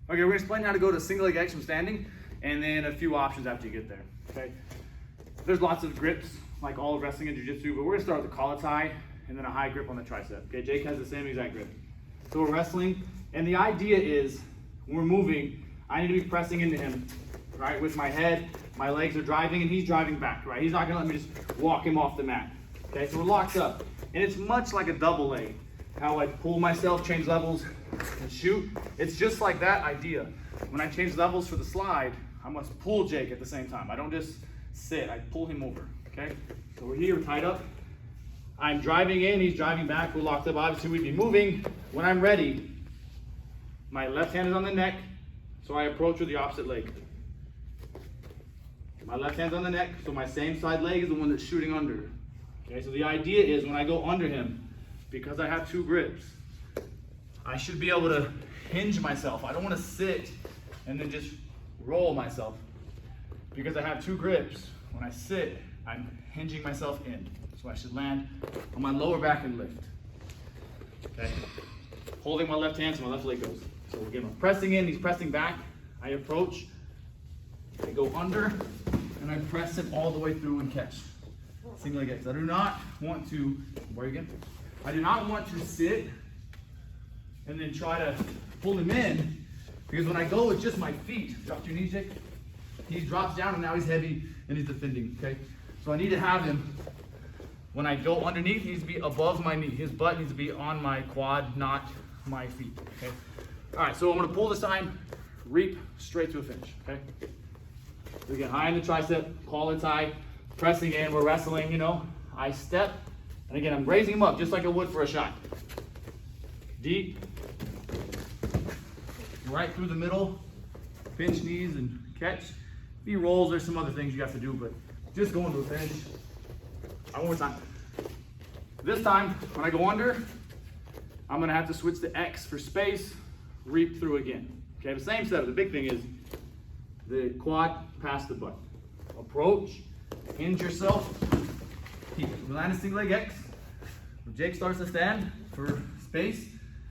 Okay, we're gonna explain how to go to single leg X from standing, and then a few options after you get there, okay? There's lots of grips, like all of wrestling and jiu-jitsu, but we're gonna start with the collar tie, and then a high grip on the tricep, okay? Jake has the same exact grip. So we're wrestling, and the idea is, when we're moving, I need to be pressing into him, right? With my head, my legs are driving, and he's driving back, right? He's not gonna let me just walk him off the mat, okay? So we're locked up, and it's much like a double leg. How I pull myself, change levels, and shoot. It's just like that idea. When I change levels for the slide, I must pull Jake at the same time. I don't just sit, I pull him over, okay? So we're here, tied up. I'm driving in, he's driving back, we're locked up. Obviously we'd be moving. When I'm ready, my left hand is on the neck, so I approach with the opposite leg. My left hand's on the neck, so my same side leg is the one that's shooting under. Okay, so the idea is when I go under him, because I have two grips, I should be able to hinge myself. I don't want to sit and then just roll myself. Because I have two grips, when I sit, I'm hinging myself in. So I should land on my lower back and lift. Okay? Holding my left hand so my left leg goes. So again, I'm pressing in, he's pressing back. I approach, I go under, and I press him all the way through and catch. Single leg X. I do not want to, where again? I do not want to sit and then try to pull him in, because when I go with just my feet, drop to your knees, Jake. He drops down and now he's heavy and he's defending, okay? So I need to have him, when I go underneath, he needs to be above my knee. His butt needs to be on my quad, not my feet, okay? All right, so I'm gonna pull this time, reap straight to a finish, okay? So again, high in the tricep, collar tie, pressing in, we're wrestling, you know. I step, and again, I'm raising him up just like I would for a shot. Deep, right through the middle, pinch knees and catch. If he rolls, there's some other things you have to do, but just going to a finish. One more time. This time, when I go under, I'm gonna have to switch to X for space, reap through again. Okay, the same setup. The big thing is the quad past the butt. Approach, hinge yourself, keep it. We land a single leg X. When Jake starts to stand for space,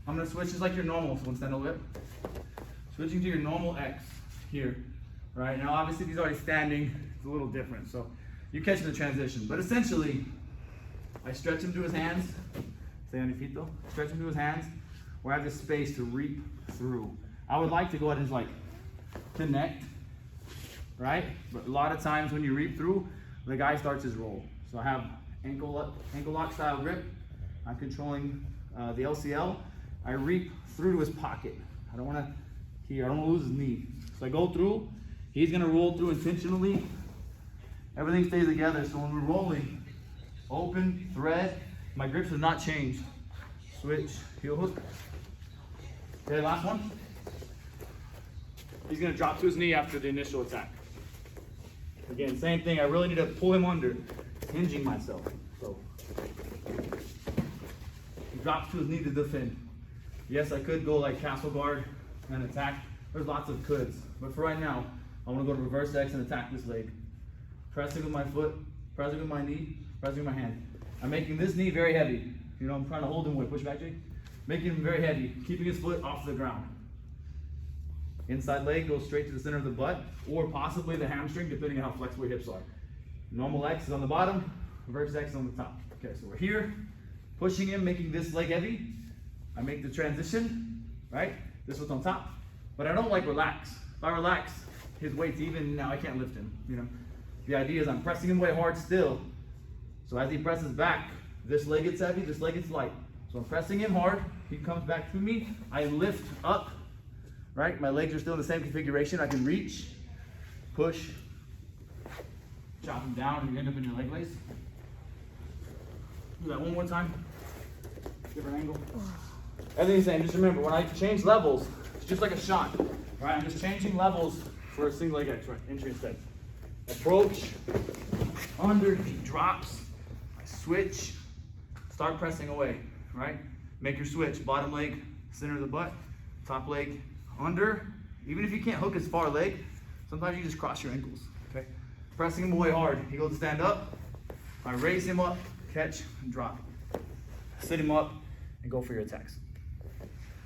I'm gonna switch just like your normal one stand whip. Switching to your normal X here. Right, now obviously if he's already standing, it's a little different. So you catch the transition. But essentially, I stretch him to his hands. Stay on your feet though. Stretch him to his hands, where I have this space to reap through. I would like to go ahead and like connect, right? But a lot of times when you reap through, the guy starts his roll. So I have ankle lock style grip. I'm controlling the LCL. I reap through to his pocket. I don't want to lose his knee. So I go through. He's going to roll through intentionally. Everything stays together. So when we're rolling, open, thread, my grips have not changed. Switch, heel hook. Okay, last one. He's going to drop to his knee after the initial attack. Again, same thing. I really need to pull him under, hinging myself. So he drops to his knee to defend. Yes, I could go like castle guard and attack. There's lots of coulds. But for right now, I'm going to go to reverse X and attack this leg. Pressing with my foot, pressing with my knee, pressing with my hand. I'm making this knee very heavy. You know, I'm trying to hold him with, push back, Jake. Making him very heavy, keeping his foot off the ground. Inside leg goes straight to the center of the butt, or possibly the hamstring, depending on how flexible your hips are. Normal X is on the bottom, reverse X is on the top. Okay, so we're here, pushing him, making this leg heavy. I make the transition, right? This one's on top, but I don't like relax. If I relax, his weight's even, now I can't lift him, you know? The idea is I'm pressing him way hard still, so as he presses back, this leg gets heavy, this leg gets light. So I'm pressing him hard, he comes back to me, I lift up, right? My legs are still in the same configuration. I can reach, push, chop him down, and you end up in your leg lace. Do that one more time. Different angle. Everything's the same. Just remember, when I change levels, it's just like a shot, right? I'm just changing levels for a single leg X, right? Entry and step. Approach, under, he drops. I switch, start pressing away, right? Make your switch. Bottom leg, center of the butt, top leg, under. Even if you can't hook his far leg, sometimes you just cross your ankles, okay? Pressing him away hard. He goes to stand up. I raise him up, catch, and drop. Sit him up, and go for your attacks.